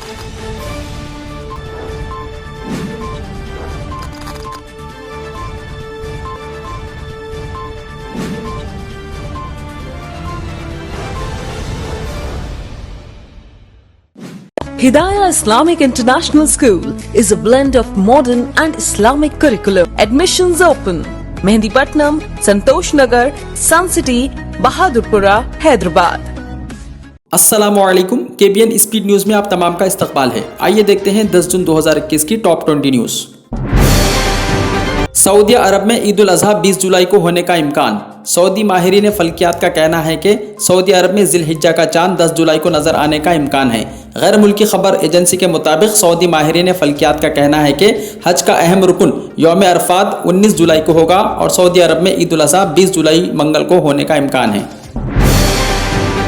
Hidayah Islamic International School is a blend of modern and Islamic curriculum. Admissions open. Mehndipatnam, Santosh Nagar, Sun City, Bahadurpura, Hyderabad. अस्सलामुअलैकुम, KBN speed news में आप तमाम का इस्तकबाल है। आइए देखते हैं 10 जून 2021 की टॉप 20 न्यूज। सऊदी अरब में ईद उल अजहा 20 जुलाई को होने का इम्कान। सऊदी माहिरीन फल्कियात का कहना है कि सऊदी अरब में जिलहिज्जा का चांद 10 जुलाई को नजर आने का इम्कान है। गैर मुल्की खबर एजेंसी के मुताबिक सऊदी माहिरीन फल्कियात का कहना है कि हज का अहम रुकन यौम अरफात 19 जुलाई को होगा और सऊदी अरब में ईद उल अजहा 20 जुलाई मंगल को होने का इम्कान है।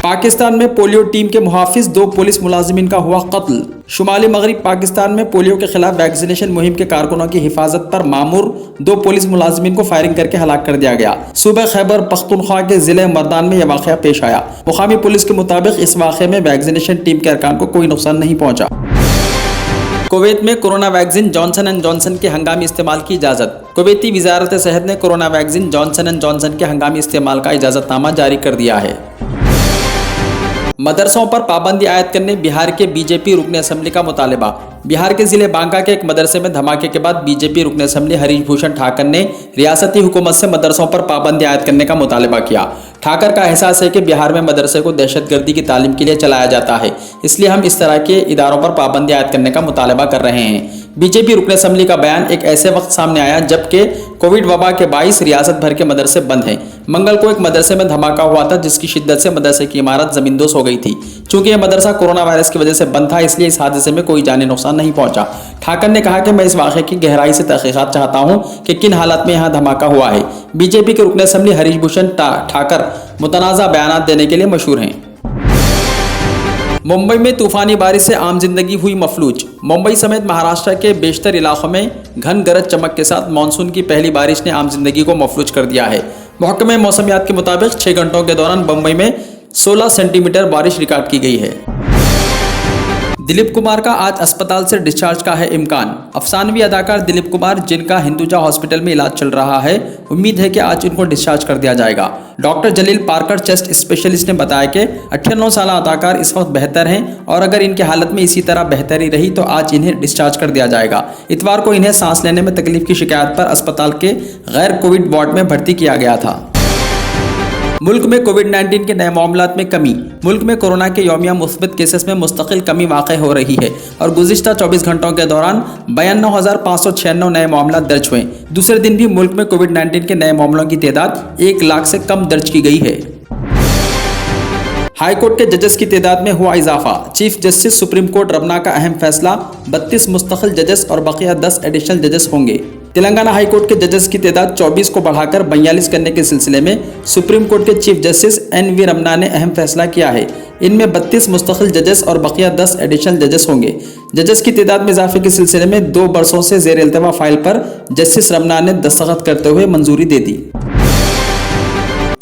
पाकिस्तान में पोलियो टीम के मुहाफिज 2 पुलिस मुलाजिमीन का हुआ कत्ल। शुमाली मगरिब पाकिस्तान में पोलियो के खिलाफ वैक्सीनेशन मुहिम के कारकुनों की हिफाजत पर मामूर 2 पुलिस मुलाजिमीन को फायरिंग करके हलाक कर दिया गया। सूबे खैबर पख्तूनख्वा के जिले मर्दान में यह वाक़या पेश आया। मुकामी पुलिस के मुताबिक इस वाक़े में वैक्सीनेशन टीम के अरकान को कोई नुकसान नहीं पहुंचा। कुवैत में corona vaccine Johnson and Johnson के हंगामी इस्तेमाल की इजाज़त। कुवैती वजारत सेहत ने corona vaccine Johnson and Johnson के हंगामी इस्तेमाल का इजाज़तनामा जारी कर दिया है। मदरसों पर पाबंदी आयद करने बिहार के बीजेपी रुकन असम्बली का मुतालबा। बिहार के जिले बांका के एक मदरसे में धमाके के बाद बीजेपी रुकन असम्बली हरीश भूषण ठाकर ने रियासती हुकूमत से मदरसों पर पाबंदी आयद करने का मुतालबा किया। ठाकर का एहसास है कि बिहार में मदरसे को दहशतगर्दी की तालीम के लिए चलाया जाता है, इसलिए हम इस तरह के इदारों पर पाबंदी आयद करने का मुतालबा कर रहे हैं। बीजेपी रुकन असम्बली का बयान एक ऐसे वक्त सामने आया जबकि कोविड वबा के बाइस रियासत भर के मदरसे बंद हैं। मंगल को एक मदरसे में धमाका हुआ था जिसकी शिद्दत से मदरसे की इमारत जमींदोज हो गई थी। चूंकि यह मदरसा कोरोना वायरस की वजह से बंद था, इसलिए इस हादसे में कोई जानी नुकसान नहीं पहुंचा। ठाकर ने कहा कि मैं इस वाक़े की गहराई से तहकीकात चाहता हूं कि किन हालात में यहाँ धमाका हुआ है। बीजेपी के रुकन असम्बली हरीश भूषण ठाकर मुतनाज़ा बयान देने के लिए मशहूर हैं। मुंबई में तूफानी बारिश से आम जिंदगी हुई मफलूज। मुंबई समेत महाराष्ट्र के बेशतर इलाकों में घन गरज चमक के साथ मानसून की पहली बारिश ने आम जिंदगी को मफलूज कर दिया है। महकमे मौसमियात के मुताबिक 6 घंटों के दौरान मुंबई में 16 सेंटीमीटर बारिश रिकॉर्ड की गई है। दिलीप कुमार का आज अस्पताल से डिस्चार्ज का है इम्कान। अफसानवी अदाकार दिलीप कुमार, जिनका हिंदुजा हॉस्पिटल में इलाज चल रहा है, उम्मीद है कि आज इनको डिस्चार्ज कर दिया जाएगा। डॉक्टर जलील पार्कर, चेस्ट स्पेशलिस्ट, ने बताया कि 98 साल अदाकार इस वक्त बेहतर हैं और अगर इनकी हालत में इसी तरह बेहतरी रही तो आज इन्हें डिस्चार्ज कर दिया जाएगा। इतवार को इन्हें सांस लेने में तकलीफ की शिकायत पर अस्पताल के गैर कोविड वार्ड में भर्ती किया गया था। मुल्क में कोविड-19 के नए मामलात में कमी। मुल्क में कोरोना के यौमिया मुस्बत केसेस में मुस्तकिल कमी वाक़ हो रही है और गुज़िश्ता 24 घंटों के दौरान 92,596 नए मामला दर्ज हुए। दूसरे दिन भी मुल्क में कोविड-19 के नए मामलों की तादाद 1 लाख से कम दर्ज की गई है। हाई कोर्ट के जजेस की तादाद में हुआ इजाफा। Chief justice supreme court Ramana का अहम फैसला, 32 मुस्तकिल जजेस और बकिया 10 एडिशनल जजेस होंगे। तेलंगाना हाई कोर्ट के जजेस की तादाद 24 को बढ़ाकर 42 करने के सिलसिले में सुप्रीम कोर्ट के चीफ जस्टिस NV रमना ने अहम फैसला किया है। इनमें 32 मुस्तकिल जजेस और बकिया 10 एडिशनल जजेस होंगे। जजेस की तादाद में इजाफे के सिलसिले में 2 बरसों से ज़ेर इल्तवा फाइल पर जस्टिस रमना ने दस्तखत करते हुए मंजूरी दे दी।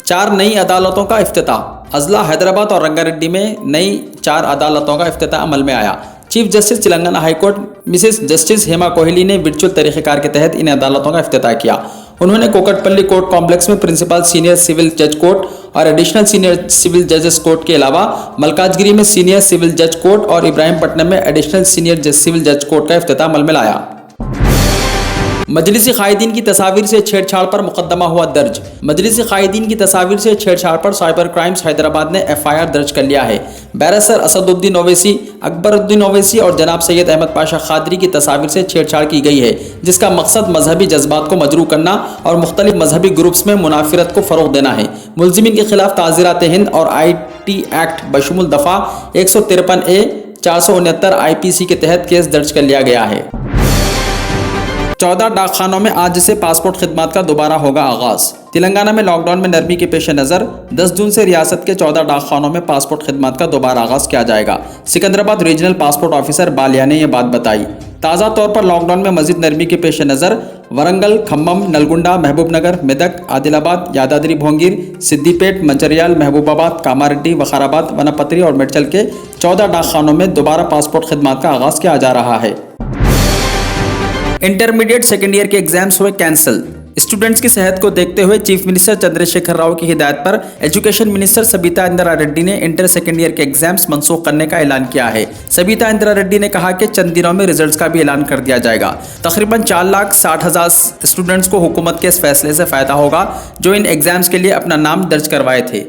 4 नई अदालतों का इफ्तिताह। अजला हैदराबाद और रंगारेड्डी में नई 4 अदालतों का इफ्तिताह अमल में आया। Chief justice Telangana high court Mrs justice Hema Kohli ने वर्चुअल तरीक़ेकार के तहत इन अदालतों का इफ्तिताह किया। उन्होंने कोकटपल्ली कोर्ट कॉम्प्लेक्स में प्रिंसिपल सीनियर सिविल जज कोर्ट और एडिशनल सीनियर सिविल जजेस कोर्ट के अलावा मलकाजगिरी में सीनियर सिविल जज कोर्ट और इब्राहिमपट्टनम में एडिशनल सीनियर सिविल जज कोर्ट का इफ्तिताह अमल में लाया। मजलिसी कायदीन की तस्वीर से छेड़छाड़ पर मुकदमा हुआ दर्ज। मजलिसी कायदीन की तस्वीर से छेड़छाड़ पर साइबर क्राइम्स हैदराबाद ने FIR दर्ज कर लिया है। बैरिस्टर असदुद्दीन ओवैसी, अकबरुद्दीन ओवैसी और जनाब सैयद अहमद पाशा खादरी की तस्वीर से छेड़छाड़ की गई है, जिसका मकसद मजहबी जज्बात को मजरू करना और मुख्तलिफ मजहबी ग्रुप्स में मुनाफिरत को फ़रोग देना है। मुलजिमीन के खिलाफ ताज़ीरात हिंद और IT एक्ट बशमुल दफ़ा 153A 469 IPC के तहत केस दर्ज कर लिया गया है। 14 डाकखानों में आज से पासपोर्ट खिदमत का दोबारा होगा आगाज। तेलंगाना में लॉकडाउन में नरमी के पेश नज़र 10 जून से रियासत के 14 डाकखानों में पासपोर्ट खिदमत का दोबारा आगाज किया जाएगा। Secunderabad regional passport officer Ballia ने यह बात बताई। ताज़ा तौर पर लॉकडाउन में मजीद नरमी के पेश नज़र वरंगल, खम्मम, नलगुंडा, महबूबनगर, मेदक, आदिलाबाद, यादाद्री भोंगीर, सिद्दीपेट, मंचरियाल, महबूबाबाद, कामारेड्डी, वखाराबाद, वनपत्री और मेडचल के 14 डाकखानों में दोबारा पासपोर्ट खिदमत का आगाज किया जा रहा है। इंटरमीडिएट सेकेंड ईयर के एग्जाम्स हुए कैंसिल। स्टूडेंट्स की सेहत को देखते हुए चीफ मिनिस्टर चंद्रशेखर राव की हिदायत पर एजुकेशन मिनिस्टर सबिता इंदिरा रेड्डी ने इंटर सेकेंड ईयर के एग्जाम्स मंसूख करने का ऐलान किया है। सबिता इंदिरा रेड्डी ने कहा कि चंद दिनों में रिजल्ट्स का भी ऐलान कर दिया जाएगा। तकरीबन 4,60,000 स्टूडेंट्स को हुकूमत के इस फैसले से फायदा होगा जो इन एग्जाम्स के लिए अपना नाम दर्ज करवाए थे।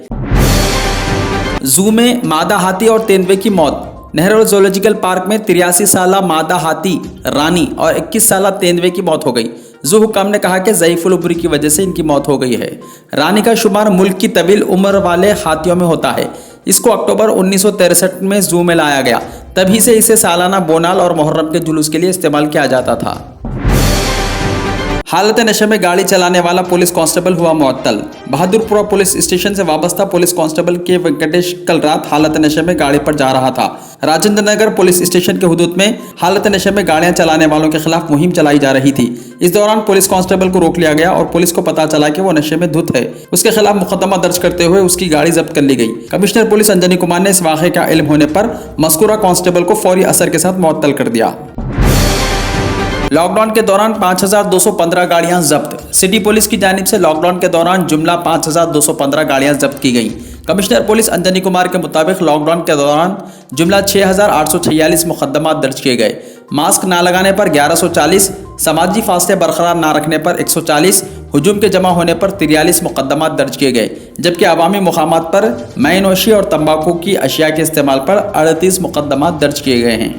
जू में मादा हाथी और तेंदुए की मौत। नेहरू जूलॉजिकल पार्क में 83 साला मादा हाथी रानी और 21 साला तेंदुए की मौत हो गई। जू हुक्म ने कहा कि ज़ईफ़ुल उमरी की वजह से इनकी मौत हो गई है। रानी का शुमार मुल्क की तवील उम्र वाले हाथियों में होता है। इसको अक्टूबर 1963 में जू में लाया गया। तभी से इसे सालाना बोनाल और मुहर्रम के जुलूस के लिए इस्तेमाल किया जाता था। हालत नशे में गाड़ी चलाने वाला पुलिस कांस्टेबल हुआ मुअत्तल। बहादुरपुरा पुलिस स्टेशन से वाबस्ता पुलिस कांस्टेबल के वेंकटेश कल रात हालत नशे में गाड़ी पर जा रहा था। राजेंद्र नगर पुलिस स्टेशन के हुदूद में हालत नशे में गाड़ियां चलाने वालों के खिलाफ मुहिम चलाई जा रही थी। इस दौरान पुलिस कांस्टेबल को रोक लिया गया और पुलिस को पता चला कि वो नशे में धुत है। उसके खिलाफ मुकदमा दर्ज करते हुए उसकी गाड़ी जब्त कर ली गई। कमिश्नर पुलिस अंजनी कुमार ने इस वाक़े का इल्म होने पर मज़कूरा कांस्टेबल को फौरी असर के साथ मुअत्तल कर दिया। लॉकडाउन के दौरान 5,215 गाड़ियां जब्त। सिटी पुलिस की जानिब से लॉकडाउन के दौरान जुमला 5,215 गाड़ियां जब्त की गईं। कमिश्नर पुलिस अंजनी कुमार के मुताबिक लॉकडाउन के दौरान जुमला 6,846 मुकदमा दर्ज किए गए। मास्क ना लगाने पर 1140, समाजी फासले बरकरार ना रखने पर 140, हुजूम के जमा होने पर 43 मुकदमा दर्ज किए गए, जबकि अवामी मुकामात पर मैनोशी और तंबाकू की अशिया के इस्तेमाल पर 38 मुकदमा दर्ज किए गए हैं।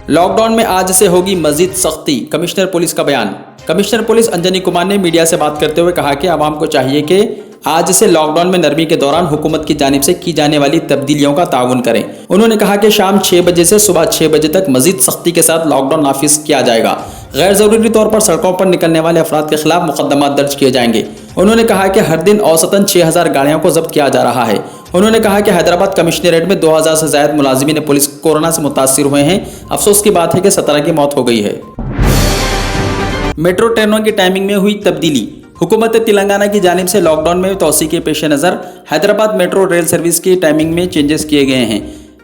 लॉकडाउन में आज से होगी मजीद सख्ती, कमिश्नर पुलिस का बयान। कमिश्नर पुलिस अंजनी कुमार ने मीडिया से बात करते हुए कहा कि आवाम को चाहिए कि आज से लॉकडाउन में नरमी के दौरान हुकूमत की जानिब से की जाने वाली तब्दीलियों का ताउन करें। उन्होंने कहा कि शाम 6 बजे से सुबह 6 बजे तक मजीद सख्ती के साथ लॉकडाउन नाफिज किया जाएगा। गैर ज़रूरी तौर पर सड़कों पर निकलने वाले अफराद के खिलाफ मुकदमा दर्ज किए जाएंगे। उन्होंने कहा कि हर दिन औसतन 6,000 गाड़ियों को जब्त किया जा रहा है। उन्होंने कहा कि हैदराबाद कमिश्नरेट में 2,000 से ज़ायद मुलाजिमीन पुलिस कोरोना से मुतासिर हुए हैं। अफसोस की बात है कि 17 की मौत हो गई है। मेट्रो ट्रेनों की टाइमिंग में हुई तब्दीली। हुकूमत तेलंगाना की जानिब से लॉकडाउन में तोसी के पेश नज़र हैदराबाद मेट्रो रेल सर्विस की टाइमिंग में चेंजेस किए गए हैं।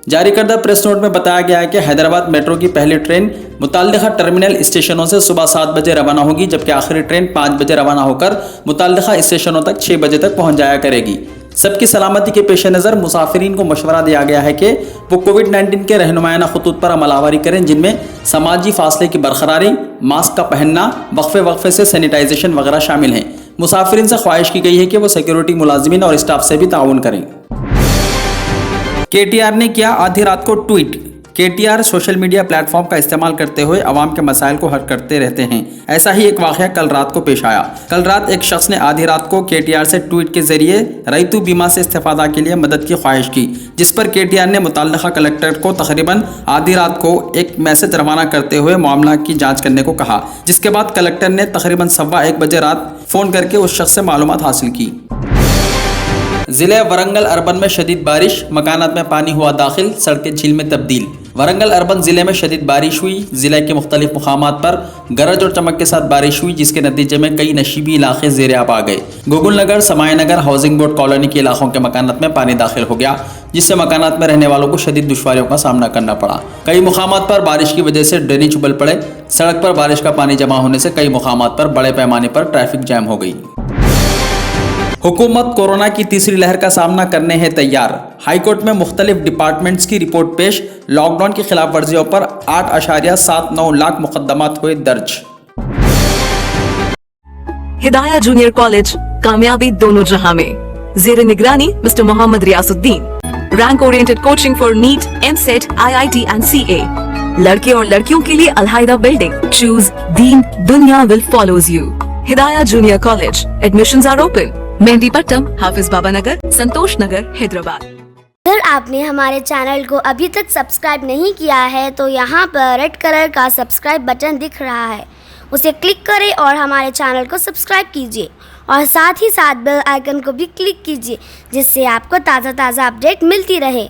जारी करदा प्रेस नोट में बताया गया है कि हैदराबाद मेट्रो की पहली ट्रेन मुताल्लिका टर्मिनल स्टेशनों से सुबह 7 बजे रवाना होगी, जबकि आखिरी ट्रेन 5 बजे रवाना होकर मुताल्लिका स्टेशनों तक 6 बजे तक पहुंच जाया करेगी। सबकी सलामती के पेश नज़र मुसाफिरीन को मशवरा दिया गया है कि वो कोविड-19 के रहनुमायाना खतूत पर अमलावरी करें, जिनमें समाजी फासले की बरकरारी, मास्क का पहनना, वक्फे से सैनिटाइजेशन वगैरह शामिल हैं। मुसाफिरीन से ख्वाहिश की गई है कि वो सिक्योरिटी मुलाजिमीन और स्टाफ से भी ताउन करें। KTR ने किया आधी रात को tweet. KTR social media platform का इस्तेमाल करते हुए अवाम के मसाइल को हल करते रहते हैं। ऐसा ही एक वाक़या कल रात को पेश आया। कल रात एक शख्स ने आधी रात को KTR से ट्वीट के जरिए रईतु बीमा से इस्तेफादा के लिए मदद की ख्वाहिश की, जिस पर KTR ने मुताल्लिका कलेक्टर को तकरीबन आधी रात को एक मैसेज रवाना करते हुए मामला की जाँच करने को कहा, जिसके बाद कलेक्टर ने तकरीबन 1:15 बजे रात फ़ोन करके उस शख्स से मालूमात हासिल की। ज़िले वरंगल अर्बन में शदीद बारिश, मकानात में पानी हुआ दाखिल, सड़कें झील में तब्दील। वरंगल अर्बन ज़िले में शदीद बारिश हुई। ज़िले के मुख्तलिफ मुकामात पर गरज और चमक के साथ बारिश हुई, जिसके नतीजे में कई नशीबी इलाके ज़ेरे आब आ गए। गोकुल नगर, समाय नगर, हाउसिंग बोर्ड कॉलोनी के इलाकों के मकानात में पानी दाखिल हो गया, जिससे मकानात में रहने वालों को शदीद दुश्वारियों का सामना करना पड़ा। कई मुकामात पर बारिश की वजह से ड्रेनेज उबल पड़े। सड़क पर बारिश का पानी जमा होने से कई मुकामात पर बड़े पैमाने पर ट्रैफिक जैम हो गई। हुकूमत कोरोना की तीसरी लहर का सामना करने है तैयार। हाईकोर्ट में मुख्तलिफ डिपार्टमेंट्स की रिपोर्ट पेश। लॉकडाउन की खिलाफ वर्जियों पर 8.79 लाख मुकदमात हुए दर्ज। हिदाया जूनियर कॉलेज, कामयाबी दोनों जहां में। जेर निगरानी mister Mohammad Riasuddin. Rank oriented coaching for NEET, EAMCET, IIT and CA। लड़के और लड़कियों के लिए अलहायदा बिल्डिंग। चूज दीन, दुनिया will follows you. Hidaya junior college, admissions are open. Mehdipatnam, Hafiz Baba Nagar, Santosh Nagar, Hyderabad. अगर आपने हमारे चैनल को अभी तक सब्सक्राइब नहीं किया है तो यहाँ पर रेड कलर का सब्सक्राइब बटन दिख रहा है, उसे क्लिक करें और हमारे चैनल को सब्सक्राइब कीजिए और साथ ही साथ बेल आइकन को भी क्लिक कीजिए, जिससे आपको ताज़ा अपडेट मिलती रहे।